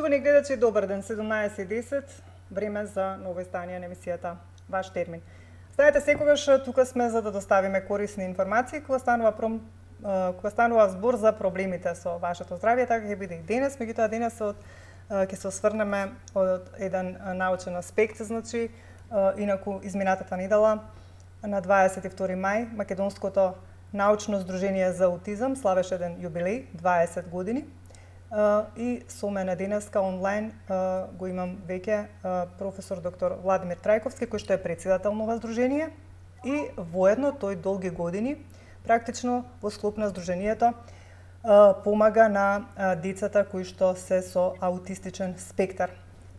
Поштовани гледачи, добар ден, 17:10, време за ново издание на емисијата Ваш термин. Знаете, секогаш тука сме за да доставиме корисни информации кога станува збор за проблемите со вашето здравје, така ќе биде и денес, меѓутоа денес ќе се осврнеме од еден научен аспект, значи инаку изминатата недела на 22 мај Македонското научно здружение за аутизам славеше еден јубилеј, 20 години. И со мене денеска онлайн го имам веќе професор доктор Владимир Трајковски, кој што е претседател на ова здружение и воедно тој долги години практично во склоп на здружението помага на децата кои што се со аутистичен спектар.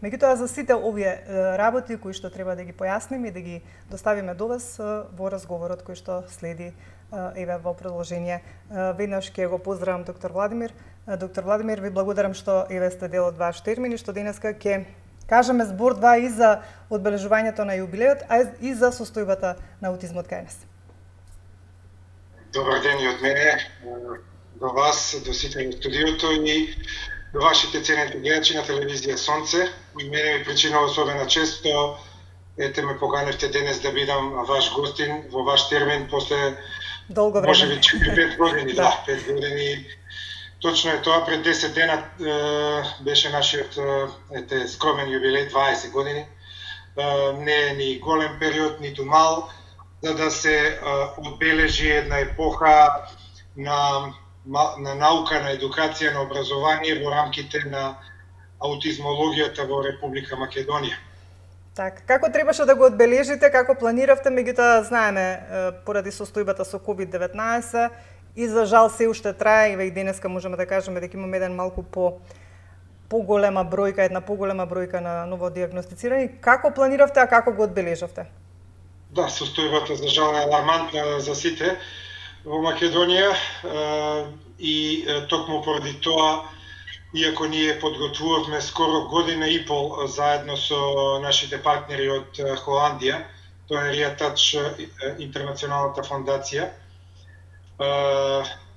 Меѓутоа, за сите овие работи кои што треба да ги појасниме и да ги доставиме до вас во разговорот кој што следи еве во продолжение. Веднаш ќе го поздравам доктор Владимир. Доктор Владимир, ви благодарам што еве сте дел од Ваш термин и што денеска ќе кажеме збор два и за одбележувањето на јубилеот, а и за состојбата на аутизмот кај нас. Добар ден и од мене до вас, до сите на студиото и до вашите ценети гледачи на телевизија Сонце. И мене ми причинува особена чест што ете ме поканевте денес да бидам ваш гостин во Ваш термин после долго време. Можеби 4-5 години, да, 5 години. Точно е тоа, пред 10 дена беше нашиот скромен јубилеј, 20 години. Не е ни голем период, ниту мал, за да се одбележи една епоха на наука, на едукација, на образование во рамките на аутизмологијата во Република Македонија. Така, како требаше да го одбележите, како планиравте, меѓутоа знаеме поради состојбата со COVID-19 и за жал се уште трае и денеска можеме да кажеме дека имаме еден малку поголема бројка, една поголема бројка на новодиагностицирани. Како планиравте, а како го одбележавте? Да, состојбата за жал е алармантна за сите во Македонија и токму поради тоа, иако ние подготвувавме скоро година и пол заедно со нашите партнери од Холандија, тоа е Риатач интернационалната фондација,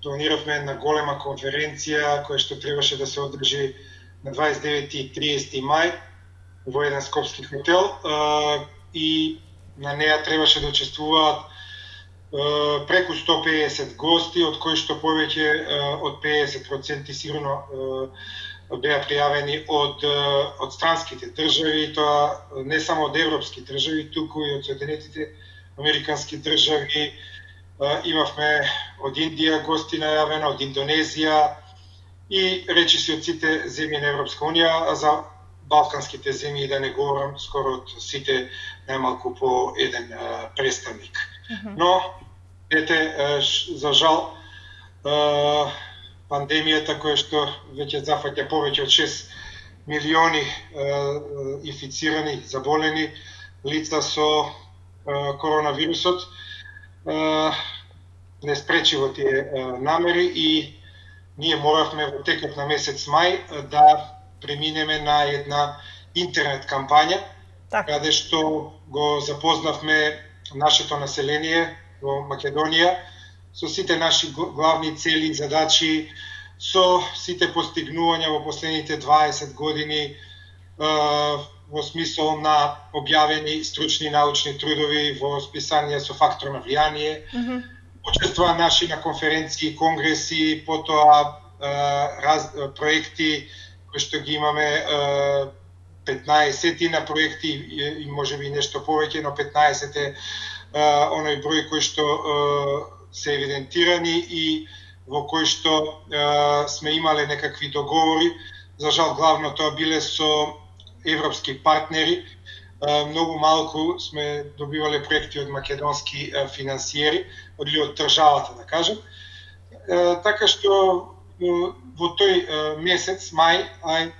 планиравме една голема конференција која што требаше да се одржи на 29 и 30 мај во еден скопски хотел и на неа требаше да учествуваат преку 150 гости, од кои што повеќе од 50% сигурно беа пријавени од странските држави, тоа не само од европски држави, туку и од Соединетите американски држави. Имавме од Индија гости најавено, од Индонезија и речиси од сите земји на Европска унија, а за балканските земји да не говорам, скоро од сите најмалку по еден представник. Но, ете, за жал, пандемијата која што веќе зафаќа повеќе од 6 милиони инфицирани, заболени лица со коронавирусот, не спречи во тие намери и ние моравме во текот на месец мај да преминеме на една интернет кампања, каде што го запознавме нашето население во Македонија со сите наши главни цели и задачи, со сите постигнувања во последните 20 години во смисол на објавени стручни научни трудови во списанија со фактор на влијание, учествува наши на конференции, конгреси, потоа проекти кои што ги имаме 15 на проекти и можеби нешто повеќе, но 15 е оној број кој што се евидентирани и во кој што сме имале некакви договори. За жал, главно тоа биле со европски партнери. Многу малку сме добивале проекти од македонски финансиери, или од државата, да кажем. Така што во тој месец, мај,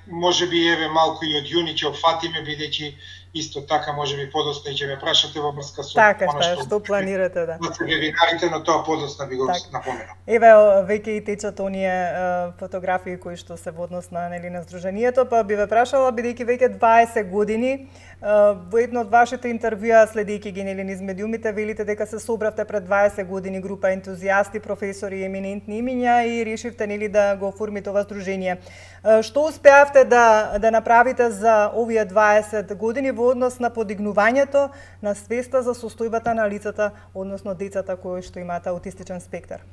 можеби еве малку и од јуни ќе опфатиме, бидејќи исто така можеби подоцна и ќе ме прашате во врска со така, што планирате, да. Од вебинарите, но тоа подоцна би го напоменал. Еве веќе и течат оние фотографии кои што се во однос на здружението, па би ве прашала, бидејќи веќе 20 години Во едно од вашите интервјуа, следејќи ги нели низ медиумите, велите дека се собравте пред 20 години група ентузијасти, професори и еминентни имиња и решивте нели да го оформите ова здружение. Што успеавте да направите за овие 20 години во однос на подигнувањето на свеста за состојбата на лицата, односно децата кои што имаат аутистичен спектар?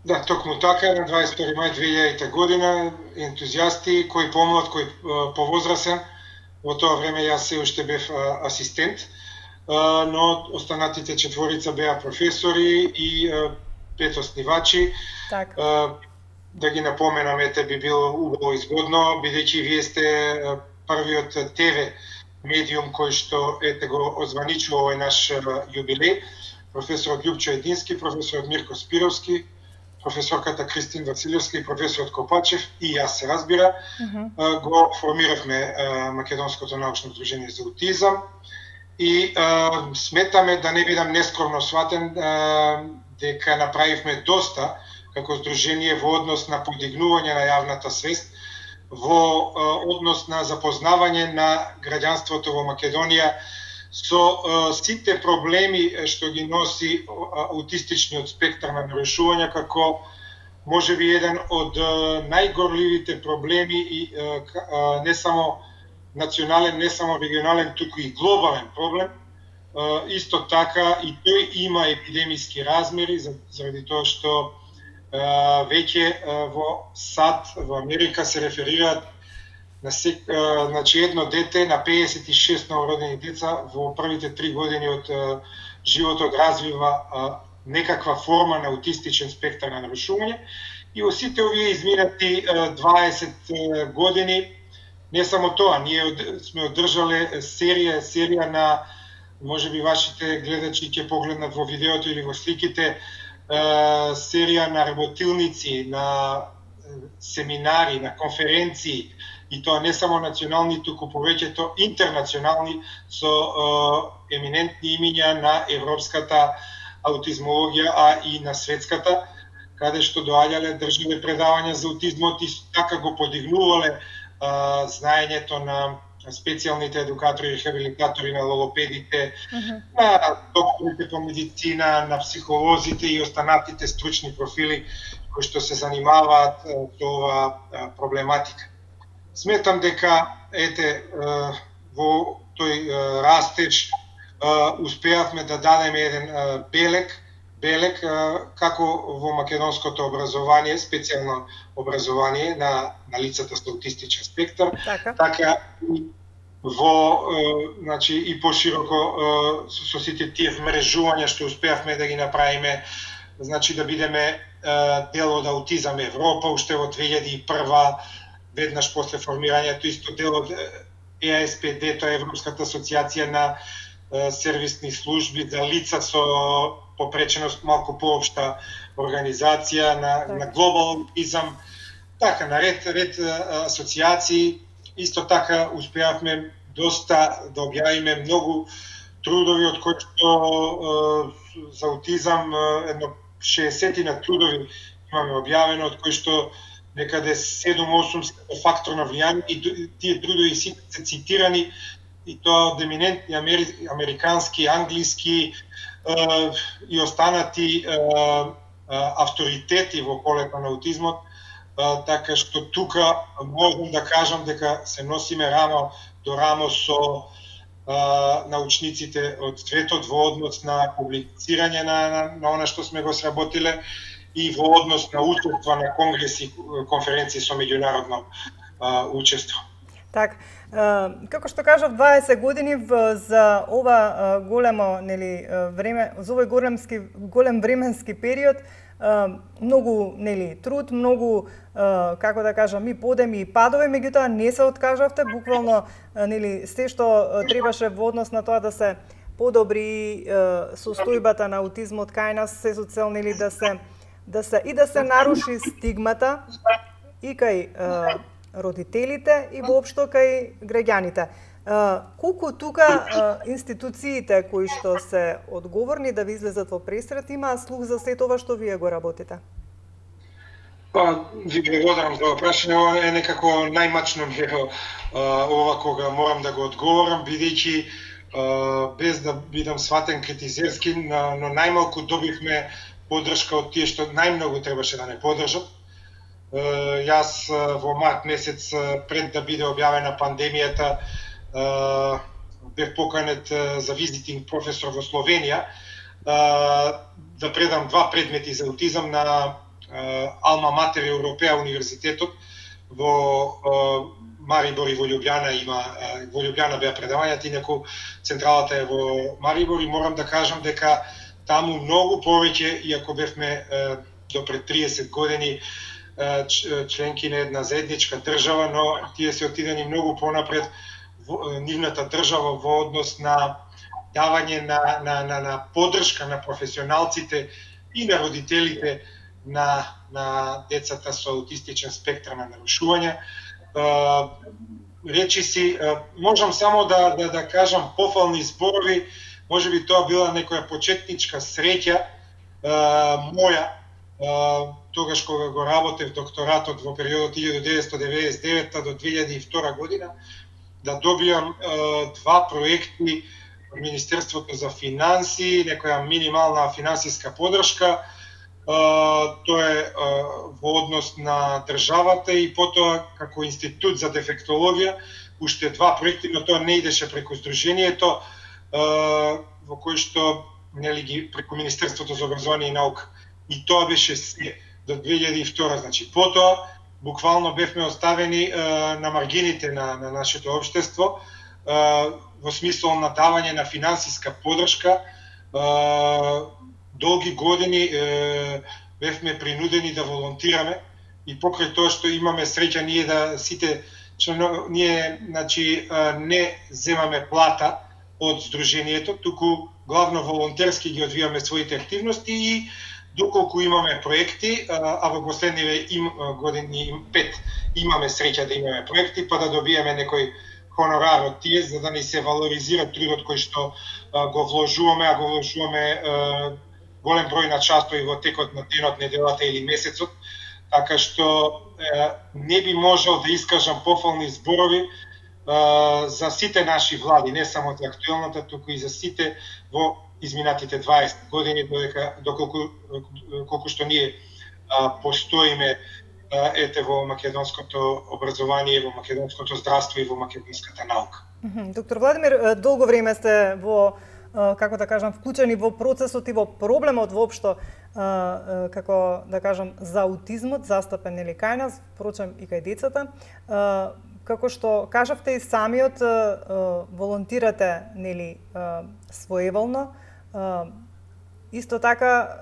Да, токму така, на 22 мај 2000 година, ентузијасти, кој помлад, кој повозрасен, во тоа време јас се уште бев асистент, но останатите четворица беа професори и 5 основачи. Так. Да ги напоменам, ете, би било убаво изгодно, бидејќи вие сте првиот ТВ медиум кој што ете го озваничува овој наш јубилеј. Професорот Љупчо Едински, професорот Мирко Спировски, професорката Кристин Василевска и професорот Копачев и јас се разбира, го формиравме Македонското научно здружение за аутизам и сметаме, да не бидам нескромно сватен, дека направивме доста како здружение во однос на подигнување на јавната свест, во однос на запознавање на граѓанството во Македонија со сите проблеми што ги носи аутистичниот спектар на нарушувања, како можеби еден од најгорливите проблеми и не само национален, не само регионален, туку и глобален проблем. Исто така и тој има епидемиски размери, заради тоа што веќе во САД, во Америка се реферираат на значи едно дете на 56 новородени деца во првите 3 години од животот развива некаква форма на аутистичен спектар на нарушување. И во сите овие изминати 20 години, не само тоа, ние сме одржале серија на, можеби вашите гледачи ќе погледнат во видеото или во сликите, серија на работилници, на семинари, на конференции, и тоа не само национални, туку повеќето интернационални, со еминентни имиња на европската аутизмологија, а и на светската, каде што доаѓале, држале предавања за аутизмот и така го подигнувале знаењето на специјалните едукатори, рехабилитатори, на логопедите, на докторите по медицина, на психолозите и останатите стручни профили кои што се занимаваат со оваа проблематика. Сметам дека ете во тој растеж успеавме да дадеме еден белек како во македонското образование, специјално образование на лицата со аутистичен спектар, така и во значи и пошироко со сите тие вмрежувања што успеавме да ги направиме, значи да бидеме дел од Аутизам Европа уште во 2001, веднаш после формирањето исто дел од ЕАСПД, тоа е Европската асоциација на сервисни служби за лица со попреченост, малку поопшта организација на глобал аутизам, така на ред асоциации. Исто така успеавме доста да објавиме многу трудови, од кои што за аутизам едно 60 на трудови имаме објавено, од кои што некаде 7-8 факторно влијание и тие трудови се цитирани, и тоа од еминентни американски, англиски и останати авторитети во полето на аутизмот, така што тука можам да кажам дека се носиме рамо до рамо со научниците од светот во однос на публицирање на она што сме го сработиле и во однос на учество на конгреси, конференции со меѓународно учество. Так, како што кажав, 20 години за ова големо време, за овој голем временски период, многу труд, многу како да кажам, и подеми и падови, меѓутоа не се откажавте, буквално се што требаше во однос на тоа да се подобри состојбата на аутизмот кај нас, се со цел да се наруши стигмата и кај родителите и воопшто кај граѓаните. Колку тука институциите кои што се одговорни да ви излезат во пресрет имаат слух за сето ова што вие го работите? Па, ви благодарам за прашање, ова е некако најмачно ми е ова кога морам да го одговорам, бидејќи без да бидам сватен критизерски, но најмалку добивме поддршка од тие што најмногу требаше да не поддржат. Јас во март месец пред да биде објавена пандемијата бев поканет за визитинг професор во Словенија да предам 2 предмети за аутизам на Алма Матер Европеа универзитетот во Марибор и во Љубљана во Љубљана беа предавањата, инаку централата е во Марибор и морам да кажам дека таму многу повеќе, иако бевме до пред 30 години членки на една заедничка држава, но тие се отидени многу понапред нивната држава во однос на давање на поддршка на професионалците и на родителите на децата со аутистичен спектар на нарушување. Речиси, можам само да кажам пофални зборови, можеби тоа била некоја почетничка среќа моја, тогаш кога го работев докторатот во периодот 1999 до 2002 година, да добијам 2 проекти од Министерството за финансии, некоја минимална финансиска поддршка, тоа е во однос на државата и потоа како Институт за дефектологија, уште 2 проекти, но тоа не идеше преку Сдруженијето, во кој што нели преку Министерството за образование и наука. И тоа беше се до 2002, значи потоа буквално бевме оставени на маргините на нашето општество, во смисол на давање на финансиска поддршка. Долги години бевме принудени да волонтираме и покрај тоа што имаме среќа ние да сите ние значи не земаме плата од Сдруженијето, туку главно волонтерски ги одвиваме своите активности и доколку имаме проекти, а во последниве години 5 имаме среќа да имаме проекти, па да добиеме некој хонорар од тие, за да ни се валоризира трудот кој што го вложуваме, а го вложуваме голем број на часови во текот на денот, неделата или месецот, така што не би можел да искажам пофални зборови за сите наши влади, не само за актуелната, туку и за сите во изминатите 20 години, колку што ние постоиме ете во македонското образование, во македонското здравство и во македонската наука. Доктор Владимир, долго време сте во како да кажам, вклучени во процесот и во проблемот воопшто, како да кажам, за аутизмот, застапен нели кај нас, впрочем и кај децата. Како што кажавте и самиот, волонтирате нели своеволно. Исто така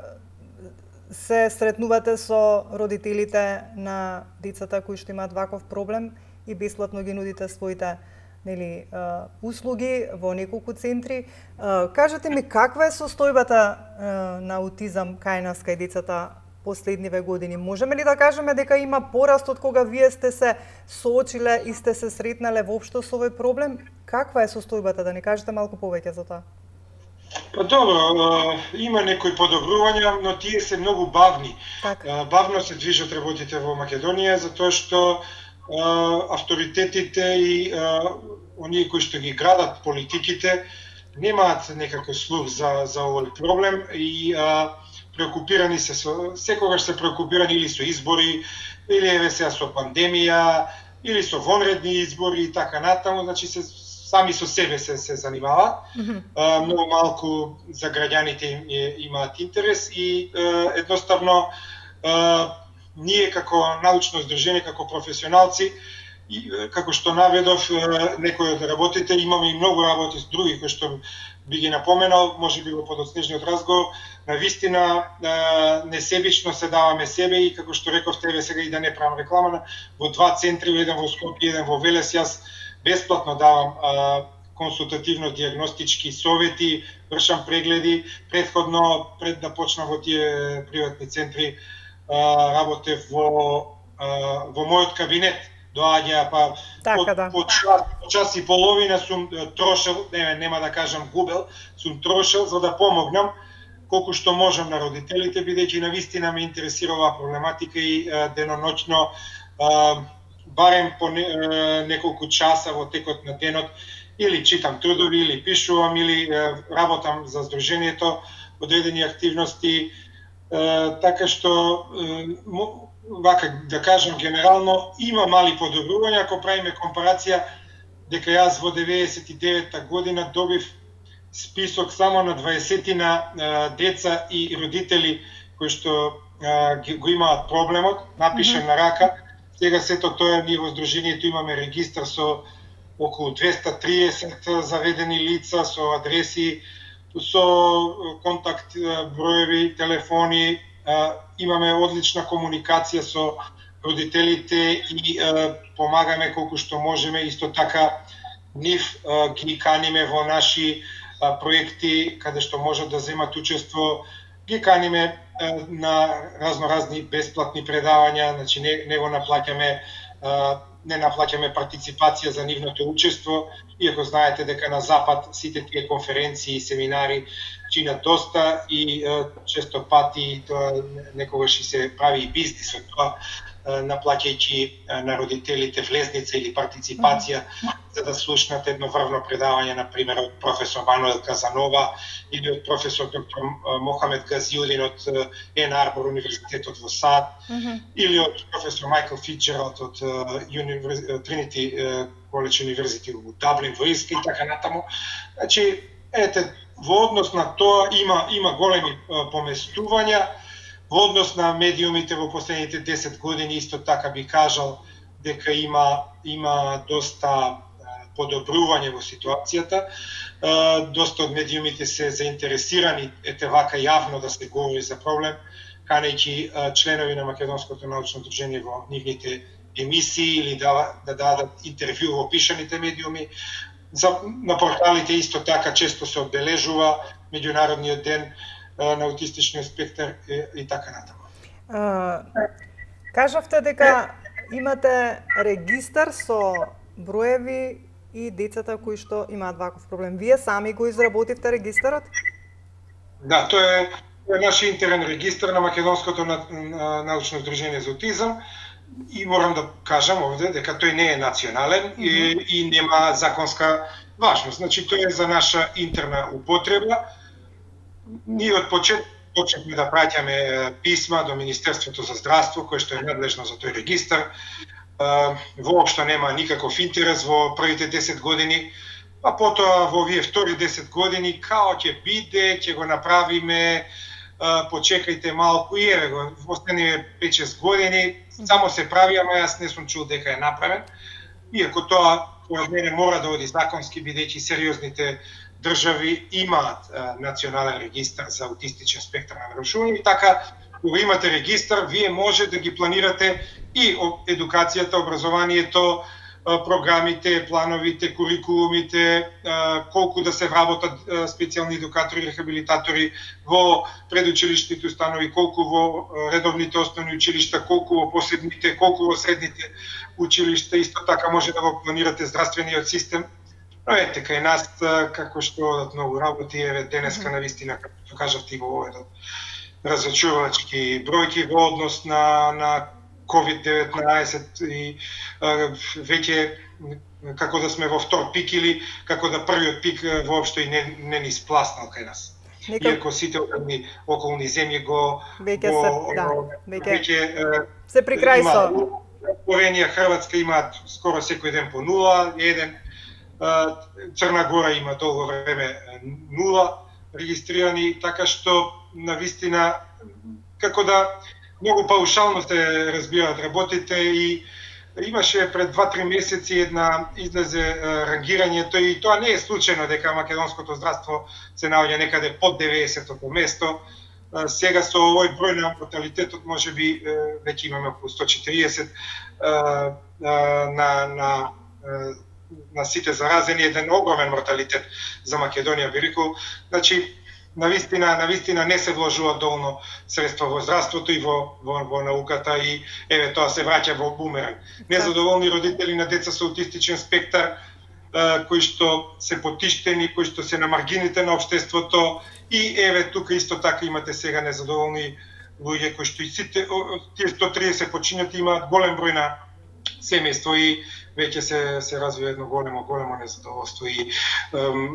се сретнувате со родителите на децата кои што имаат ваков проблем и бесплатно ги нудите своите нели услуги во неколку центри. Кажете ми каква е состојбата на аутизам кај нас, кај децата последниве години? Можеме ли да кажеме дека има пораст од кога вие сте се соочиле и сте се сретнале воопшто со овој проблем? Каква е состојбата, да ни кажете малку повеќе за тоа? Па добро, има некои подобрувања, но тие се многу бавни. Бавно се движат работите во Македонија, затоа што авторитетите и оние кои што ги градат политиките немаат некако слух за овој проблем и преокупирани се секогаш се преокупирани или со избори, или еве сега со пандемија, или со вонредни избори и така натаму, значи сами со себе се занимаваат. Многу малку за граѓаните имаат интерес и едноставно ние како научно здружение, како професионалци, како што наведов, некои од работите, имаме и многу работи с други кои што би ги напоменал, може би во подоцнежниот разговор, навистина несебично се даваме себе и како што реков тебе сега и да не правам реклама, во 2 центри, еден во Скопје, еден во Велес, јас бесплатно давам консултативно-диагностички совети, вршам прегледи, предходно пред да почнам во тие приватни центри работев во мојот кабинет, доаѓа па по час и половина сум трошел, нема да кажам губел, сум трошел за да помогнам колку што можам на родителите, бидејќи навистина ме интересира оваа проблематика и деноноќно барем по неколку часа во текот на денот или читам трудови, или пишувам, или работам за Сдруженијето, одредени активности, така што вака да кажам генерално има мали подобрувања ако правиме компарација дека јас во 99-та година добив список само на 20 деца и родители кои што го имаат проблемот, напишем на рака. Сега сето тоа ние во Сдруженијето имаме регистар со околу 230 заведени лица, со адреси, со контакт броеви, телефони, имаме одлична комуникација со родителите и помагаме колку што можеме. Исто така нив ги каниме во наши проекти каде што можат да земат учество, ги каниме на разноразни бесплатни предавања, значи не го наплаќаме, не наплаќаме партиципација за нивното учество, иако знаете дека на Запад сите тие конференции и семинари чинат доста и често пати тоа некогаш и се прави и бизнис од тоа, наплаќајќи на родителите влезница или партиципација за да слушнат едно врвно предавање, например, од професор Мануел Казанова или од професор доктор Мохамед Газиудин од Ен Арбор универзитетот во САД, или од професор Майкл Фицджералд од Тринити Коледж Универзити во Даблин во Ирска и така натаму. Значи, ете, во однос на тоа има големи поместувања. Во однос на медиумите во последните 10 години исто така би кажал дека има доста подобрување во ситуацијата. Доста од медиумите се заинтересирани вака јавно да се говори за проблем, канејќи членови на Македонското научно дружение во нивните емисии или да дадат интервју во пишаните медиуми. На порталите исто така често се одбележува меѓународниот ден на аутистичниот спектар и така натаму. Кажавте дека имате регистар со броеви и децата кои што имаат ваков проблем. Вие сами го изработивте регистарот? Да, тоа е наш интерен регистар на Македонското научно здружение за аутизам и морам да кажам овде дека тој не е национален и нема законска важност. Значи тој е за наша интерна употреба. Ние од почнавме да праќаме писма до Министерството за здравство, кое што е надлежно за тој регистар. Воопшто нема никаков интерес во првите 10 години, а потоа во овие втори 10 години као ќе биде, ќе го направиме, почекајте малку и еве го, во последниве 5-6 години само се прави, ама јас не сум чул дека е направен. Иако тоа според мене мора да оди законски, бидејќи сериозните држави имаат национален регистар за аутистичен спектар на нарушување и така, кога имате регистар, вие може да ги планирате и едукацијата, образованието, програмите, плановите, курикулумите, колку да се вработат специјални едукатори, рехабилитатори во предучилишните установи, колку во редовните основни училишта, колку во посебните, колку во средните училишта, исто така може да го планирате здравствениот систем. Но ете, кај нас, како што одат многу работи, еве денеска навистина, како што кажавте и во овој разочарувачки бројки во однос на COVID-19 и веќе како да сме во втор пик или како да првиот пик воопшто и не ни спласнал кај нас. Иако сите околни земји веќе се при крај со. Словенија, Хрватска имаат скоро секој ден по 0,1, Црна Гора има долго време 0 регистрирани, така што навистина како да многу паушално се разбираат работите и имаше пред 2-3 месеци излезе рангирањето и тоа не е случајно дека македонското здравство се наоѓа некаде под 90-тото место. Сега со овој број на морталитетот можеби веќе имаме околу 140 на сите заразени, еден огромен морталитет за Македонија, би рекол. Значи, навистина не се вложува доволно средства во здравството и во науката и еве тоа се враќа во бумеранг. Незадоволни родители на деца со аутистичен спектар кои што се потиштени, кои што се на маргините на општеството и еве тука исто така имате сега незадоволни луѓе кои што и сите тие 130 почињати имаат голем број на семејство и веќе се развива едно големо незадоволство и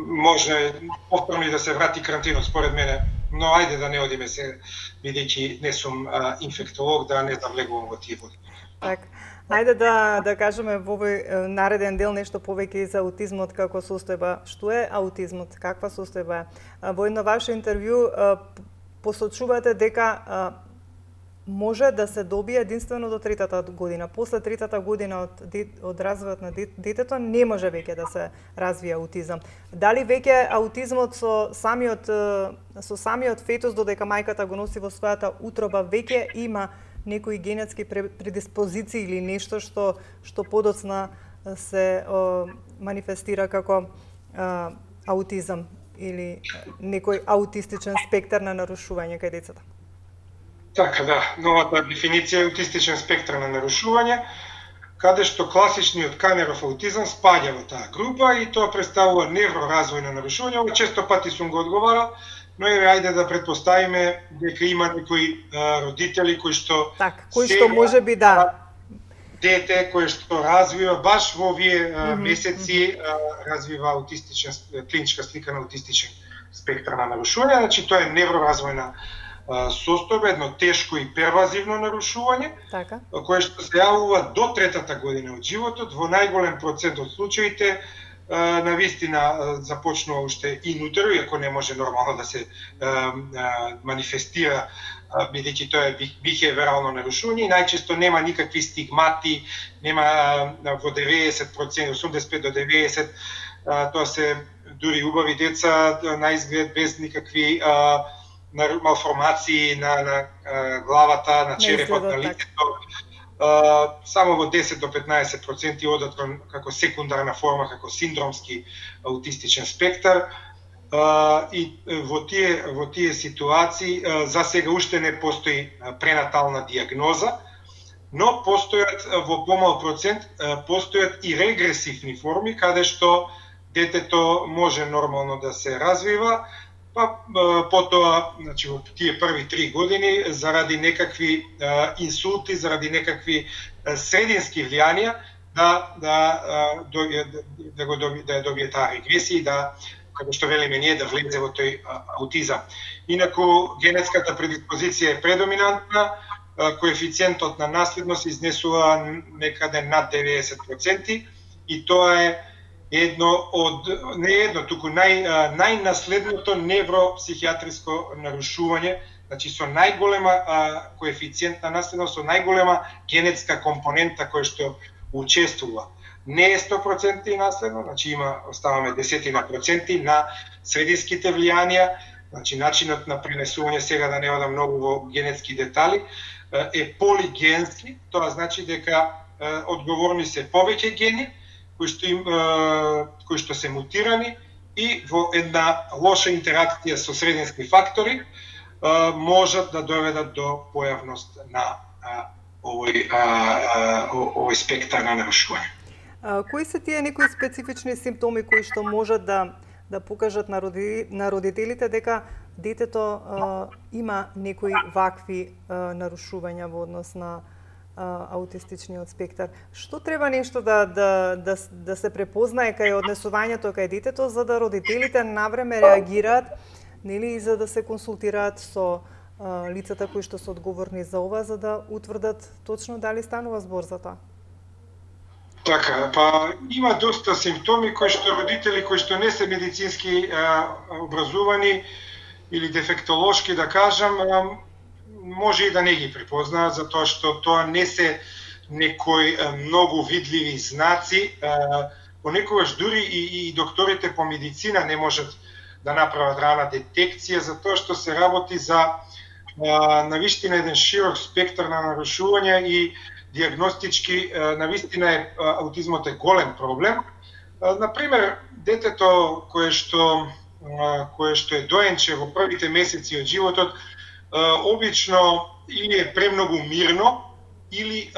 може повторно и да се врати карантинот според мене, но ајде да не одиме се, бидејќи не сум инфектолог, да не завлегувам во тие води. Так, ајде да кажеме во овој нареден дел нешто повеќе за аутизмот како состојба. Што е аутизмот? Каква состојба е? Во едно ваше интервју посочувате дека може да се добие единствено до 3-та година. После 3-та година од развојот на детето не може веќе да се развие аутизам. Дали веќе аутизмот со самиот фетус додека мајката го носи во својата утроба веќе има некои генетски предиспозиции или нешто што подоцна се манифестира како аутизам или некој аутистичен спектар на нарушување кај децата? Така да, новата дефиниција е аутистичен спектар на нарушување, каде што класичниот Канеров аутизам спаѓа во таа група и тоа представува невроразвојно нарушување. Ова често пати сум го одговарал, но еве ајде да претпоставиме дека има некои родители кои што кои што можеби дете кој што развива баш во овие месеци развива аутистичен клиничка слика на аутистичен спектар на нарушување, значи тоа е невроразвојна состојба, едно тешко и первазивно нарушување, кое што се јавува до 3-та година од животот, во најголем процент од случаите навистина започнува уште инутеро, иако не може нормално да се манифестира, бидејќи тоа е бихевиорално нарушување и најчесто нема никакви стигмати, нема во 90%, 85 до 90%, тоа се дури убави деца на изглед без никакви малформации на главата, на черепот, на лицето. Само во 10 до 15% одат како секундарна форма, како синдромски аутистичен спектар. И во тие ситуации за сега уште не постои пренатална диагноза, но постојат во помал процент постојат и регресивни форми каде што детето може нормално да се развива, па потоа, значи во тие први 3 години заради некакви инсулти, заради некакви средински влијанија да добие таа регресија и да, како што велиме ние, да влезе во тој аутизам. Инаку генетската предиспозиција е предоминантна, коефициентот на наследност изнесува некаде над 90% и тоа е туку најнаследното невропсихијатриско нарушување, значи со најголема коефициент на наследност, со најголема генетска компонента која што учествува. Не е 100% наследно, значи оставаме десетина проценти на срединските влијанија, значи начинот на пренесување, сега да не одам многу во генетски детали, е полигенски, тоа значи дека одговорни се повеќе гени кои што се мутирани и во една лоша интеракција со средински фактори можат да доведат до појавност на овој спектар на нарушување. Кои се тие некои специфични симптоми кои што можат да покажат на родителите дека детето има некои вакви нарушувања во однос на аутистичниот спектар? Што треба нешто да се препознае кај однесувањето кај детето за да родителите навреме реагираат, нели, и за да се консултираат со лицата кои што се одговорни за ова, за да утврдат точно дали станува збор за тоа? Така, па има доста симптоми кои што родители кои што не се медицински образувани или дефектолошки, да кажам, може и да не ги препознаат, затоа што тоа не се некои многу видливи знаци. Понекогаш дури и докторите по медицина не можат да направат рана детекција, затоа што се работи за навистина еден широк спектар на нарушувања и диагностички навистина аутизмот е голем проблем. Например, детето кое што е доенче во првите месеци од животот, обично или е премногу мирно, или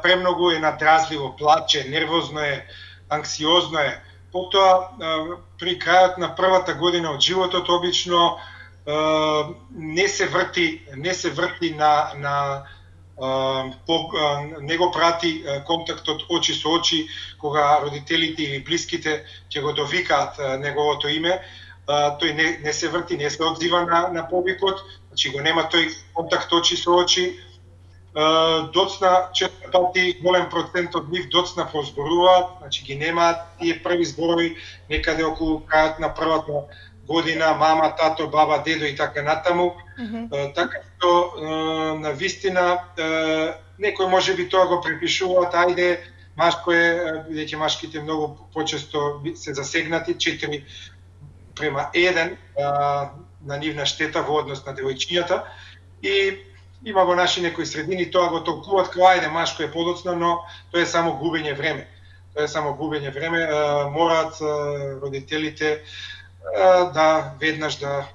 премногу е надразливо, плаче, нервозно е, анксиозно е. Потоа при крајот на првата година од животот обично не се врти на не го прати контактот очи со очи кога родителите или блиските ќе го довикаат неговото име. Тој не се врти, не се одзива на повикот, значи го нема тој контакт очи со очи. Доцна често пати голем процент од нив доцна прозборуваат, значи ги немаат тие први зборови некаде околу крајот на првата година, мама, тато, баба, дедо и така натаму. Така што на вистина некој можеби тоа го припишуваат, ајде машко е, бидејќи машките многу почесто се засегнати 4:1 на нивна штета во однос на девојчињата, и има во наши некои средини тоа го толкуваат како ајде машко е подоцна, но тоа е само губење време. Мораат родителите да веднаш да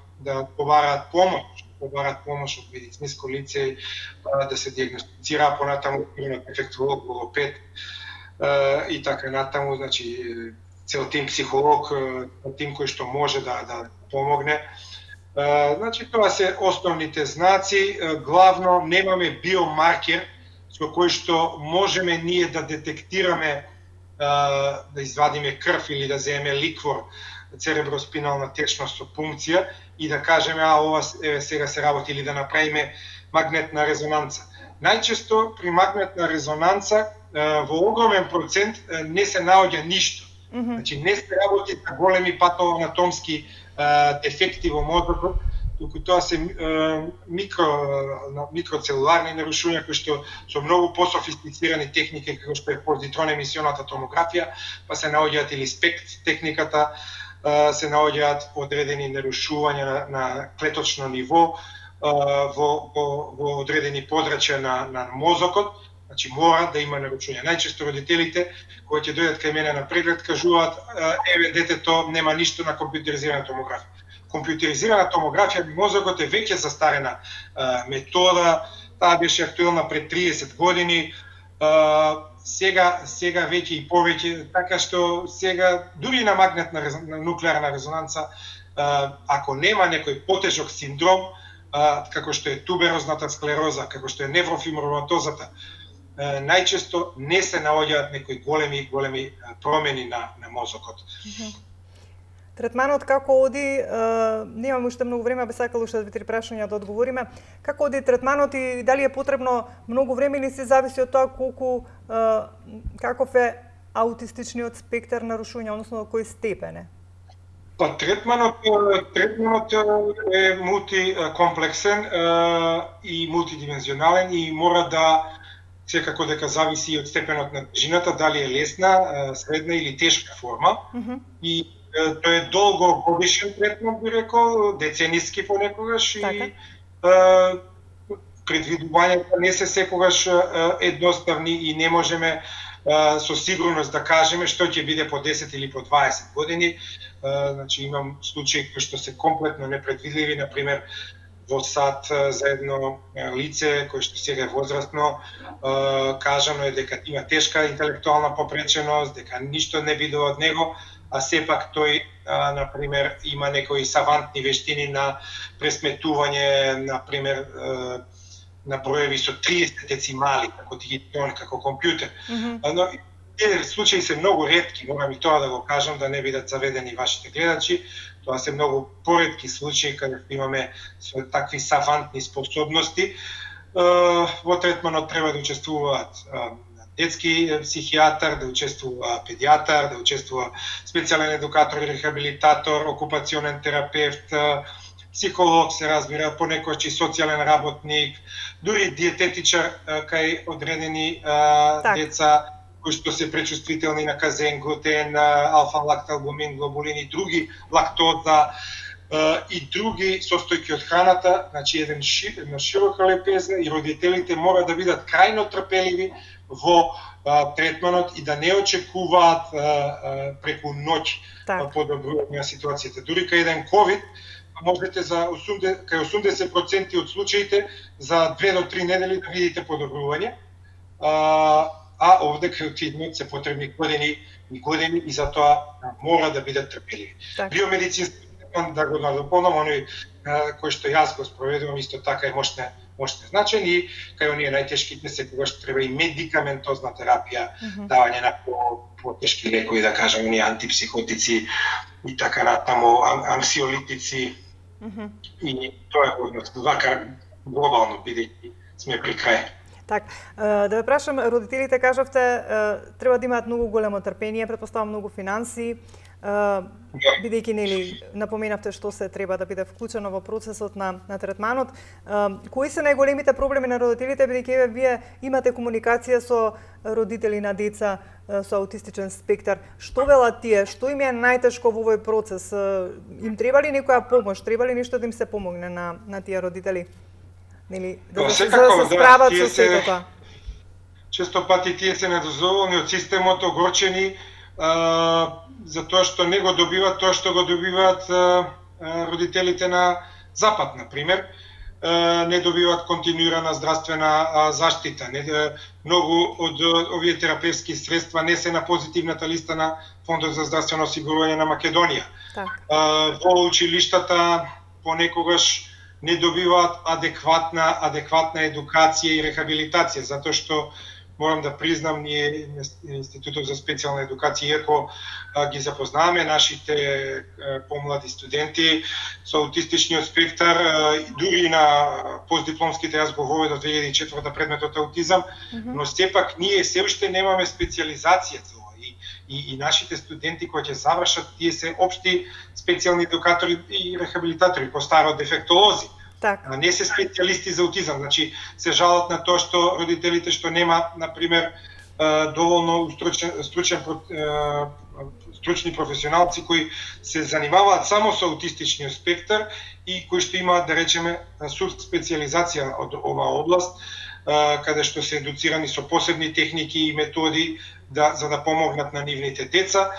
побараат помош од медицинско лице, да се диагностицира понатаму ефектолог, логопед и така натаму, значи цел тим психолог, тим кој што може да помогне. Значи тоа се основните знаци. Главно немаме биомаркер со кој што можеме ние да детектираме, да извадиме крв или да земеме ликвор, цереброспинална течност со пункција и да кажеме ова сега се работи, или да направиме магнетна резонанца. Најчесто при магнетна резонанца во огромен процент не се наоѓа ништо. Значи не се работи за големи патоанатомски дефекти во мозокот, туку тоа се микроцелуларни нарушувања кои што со многу пософистицирани техники како што е позитрон емисионата томографија, па се наоѓаат или спект техниката, се наоѓаат одредени нарушувања на клеточно ниво во одредени подрачја на мозокот. Значи мора да има нарушување. Најчесто родителите кои ќе дојдат кај мене на преглед кажуваат еве детето нема ништо на компјутеризирана томографија. Компјутеризирана томографија на мозокот е веќе застарена метода, таа беше актуелна пред 30 години. Сега веќе и повеќе, така што сега дури на магнетна нуклеарна резонанца, ако нема некој потежок синдром, како што е туберозната склероза, како што е неврофиброматозата, најчесто не се наоѓаат некои големи промени на мозокот. Третманот како оди, немам уште многу време, би сакал уште 2-3 прашања да одговориме. Како оди третманот и дали е потребно многу време или се зависи од тоа колку каков е аутистичниот спектар нарушување, односно до кој степен е? Па третманот е мултикомплексен и мултидимензионален и мора да секако дека зависи од степенот на тежината, дали е лесна, средна или тешка форма. И тој е долгогодишен третман, би рекол, децениски понекогаш, и предвидувањата не се секогаш едноставни и не можеме со сигурност да кажеме што ќе биде по 10 или по 20 години. Значи имам случаи кои што се комплетно непредвидливи, например во САД за едно лице кој што сега е возрастно, кажано е дека има тешка интелектуална попреченост, дека ништо не бидува од него, а сепак тој, например, има некои савантни вештини на пресметување, например, на броеви со 30 децимали, како дигитон, како компјутер. Но тие случаи се многу ретки, морам и тоа да го кажам, да не бидат заведени вашите гледачи. Тоа се многу поретки случаи каде имаме со такви савантни способности. Во третманот треба да учествуваат детски психијатар, да учествува педијатар, да учествува специјален едукатор и рехабилитатор, окупационен терапевт, психолог, се разбира, понекогаш и социјален работник, дури диететичар кај одредени деца кои што се пречувствителни на казеин, глутен, алфа-лакталбумин, глобулин и други, лактоза и други состојки од храната, значи една широка лепеза, и родителите мора да бидат крајно трпеливи во третманот и да не очекуваат преку ноќ подобрување на ситуацијата. Дури кај еден ковид, можете кај 80% од случаите за 2 до 3 недели да видите подобрување. а овде кај отиднот се потребни години и години и затоа мора да бидат трпеливи. Така. Биомедицински да го надополнам, оној кој што јас го спроведувам исто така е мощне значен и кај оние најтешките секогаш треба и медикаментозна терапија, давање на потешки лекови, да кажам, оние антипсихотици и така натаму, анксиолитици. И тоа е однос, вака глобално бидејќи сме при крај. Так, да ве прашам, родителите кажавте треба да имаат многу големо трпение, претпоставам многу финанси, бидејќи нели напоменавте што се треба да биде вклучено во процесот на третманот. Кои се најголемите проблеми на родителите, бидејќи вие имате комуникација со родители на деца со аутистичен спектар? Што велат тие? Што им е најтешко во овој процес? Им треба ли некоја помош? Треба ли нешто да им се помогне на тие родители? Нели да се справат со сето тоа? Често пати тие се недозоволни од системот, огорчени, затоа што не го добиваат тоа што го добиваат родителите на Запад, например. Не добиваат континуирана здравствена заштита. Многу од овие терапевски средства не се на позитивната листа на Фондот за здравствено осигурување на Македонија. Во училиштата понекогаш не добиваат адекватна едукација и рехабилитација, затоа што морам да признам, ние Институтот за специјална едукација, иако ги запознаваме нашите помлади студенти со аутистичниот спектар, дури на постдипломските јас го воведов 2004 предметот аутизам, но сепак ние се уште немаме специјализација за ова. И нашите студенти кои ќе завршат, тие се општи специјални едукатори и рехабилитатори, постаро дефектолози. Так. Не се специјалисти за аутизам, значи се жалат на тоа што родителите што нема, например, доволно стручни професионалци кои се занимаваат само со аутистичниот спектар и кои што имаат, да речеме, специјализација од оваа област, каде што се едуцирани со посебни техники и методи за да помогнат на нивните деца.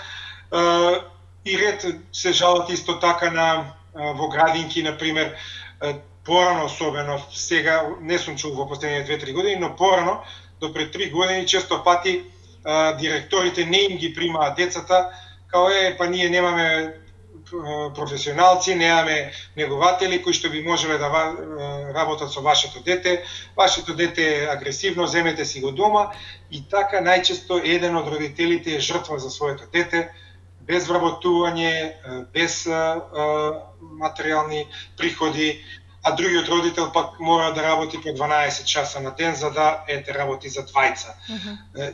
И ред се жалат исто така во градинки, например, порано особено, сега не сум чул во последните 2-3 години, но порано, до пред 3 години, често пати директорите не им ги примаат децата, као па ние немаме професионалци, немаме негователи кои што би можеле да работат со вашето дете е агресивно, земете си го дома, и така најчесто еден од родителите е жртва за своето дете, без вработување, без материјални приходи, а другиот родител пак мора да работи по 12 часа на ден за да работи за двајца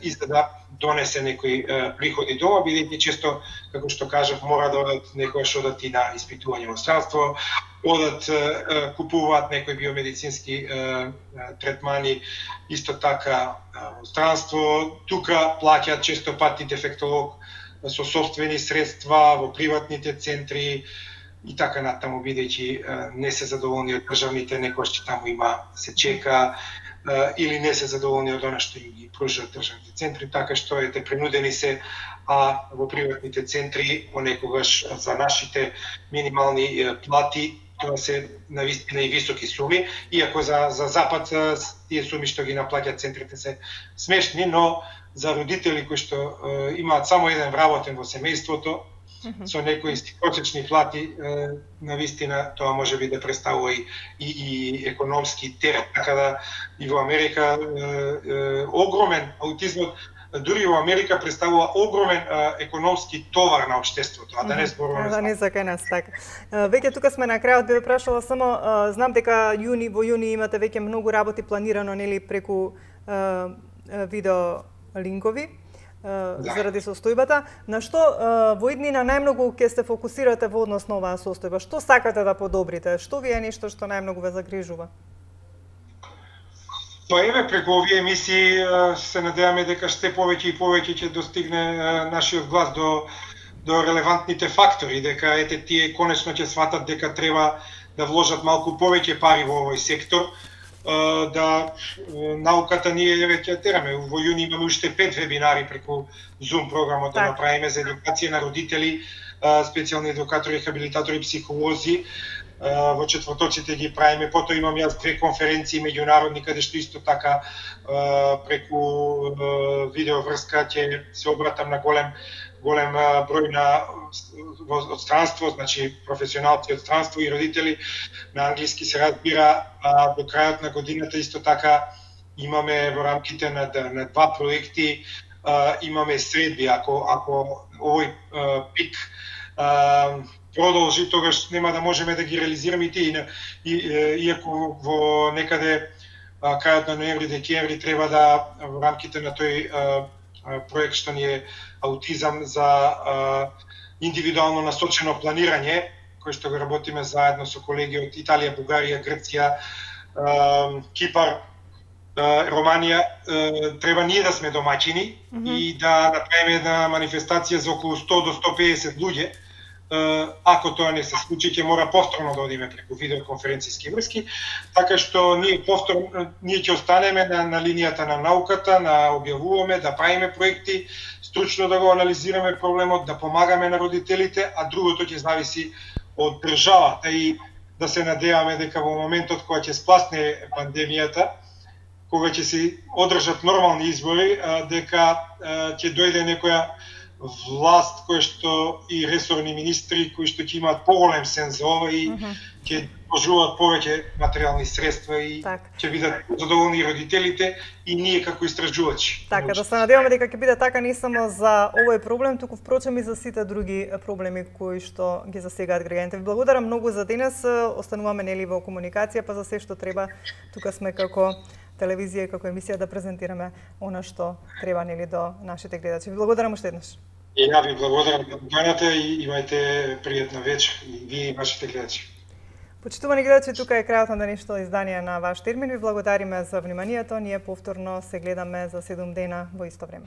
и за да донесе некои приходи дома, бидејќи често, како што кажав, мора да одат некојаш одат и на испитување во странство, одат купуваат некои биомедицински третмани исто така во странство, тука плаќаат често пати дефектолог со собствени средства во приватните центри и така натаму, бидејќи не се задоволни од државните, некојаш таму се чека, или не се задоволни од она што им ги пружат државните центри, така што принудени се, а во приватните центри понекогаш за нашите минимални плати тоа се навистина и високи суми, иако за Запад тие суми што ги наплаќаат центрите се смешни, но за родители кои што имаат само еден вработен во семејството, со некои prosечни плати, навистина тоа може би да представува и економски терет. Така да и во Америка огромен аутизмот, дури во Америка представува огромен економски товар на општеството, а да не зборуваме. Да не за кај нас, така. Веќе тука сме на крајот, би ве прашала само, знам дека во јуни имате веќе многу работи планирано, нели, преку видео линкови, заради состојбата. На што во иднина најмногу ќе се фокусирате во однос на оваа состојба? Што сакате да подобрите? Што ви е нешто што најмногу ве загрижува? Па еве, преку овие емисии се надеваме дека се повеќе и повеќе ќе достигне нашиот глас до релевантните фактори, дека тие конечно ќе сватат дека треба да вложат малку повеќе пари во овој сектор, да науката ние веќе тераме. Во јуни имаме уште 5 вебинари преку Zoom програмот да направиме за едукација на родители, специјални едукатори, рехабилитатори, психолози. Во четвртоците ги правиме, потоа имам јас 2 конференции меѓународни каде што исто така преку видеоврска ќе се обратам на голем број на од странство, значи професионалци од странство и родители на англиски се разбира, а до крајот на годината исто така имаме во рамките на 2 проекти, имаме средби, ако овој пик продолжи, тогаш нема да можеме да ги реализираме и тие, иако во некаде крајот на ноември-декември треба да во рамките на тој проект што ни е аутизам за индивидуално насочено планирање, кој што го работиме заедно со колеги од Италија, Бугарија, Грција, Кипар, Романија, треба ние да сме домаќини и да направиме една манифестација за околу 100 до 150 луѓе. Ако тоа не се случи, ќе мора повторно да одиме преку видеоконференцијски врски, така што ние ќе останеме на линијата на науката, на објавуваме, да правиме проекти, стручно да го анализираме проблемот, да помагаме на родителите, а другото ќе зависи од државата и да се надеваме дека во моментот кога ќе спласне пандемијата, кога ќе се одржат нормални избори, дека ќе дојде некоја власт која што и ресорни министри кои што ќе имаат поголем сенс за ова и ќе пожуваат повеќе материјални средства и ќе бидат задоволни родителите и ние како истражувачи. Така, да се надеваме дека ќе биде така не само за овој проблем, туку впрочем и за сите други проблеми кои што ги засегаат граѓаните. Ви благодарам многу за денес. Остануваме нели во комуникација, па за се што треба тука сме како телевизија и како емисија да презентираме она што треба нели до нашите гледачи. Ви благодарам уште еднаш. И ја ви благодарам за поканата и имајте пријатна вечер и вие и вашите гледачи. Почитувани гледачи, тука е крајот на денешното издание на Ваш термин. Ви благодариме за вниманието. Ние повторно се гледаме за 7 дена во исто време.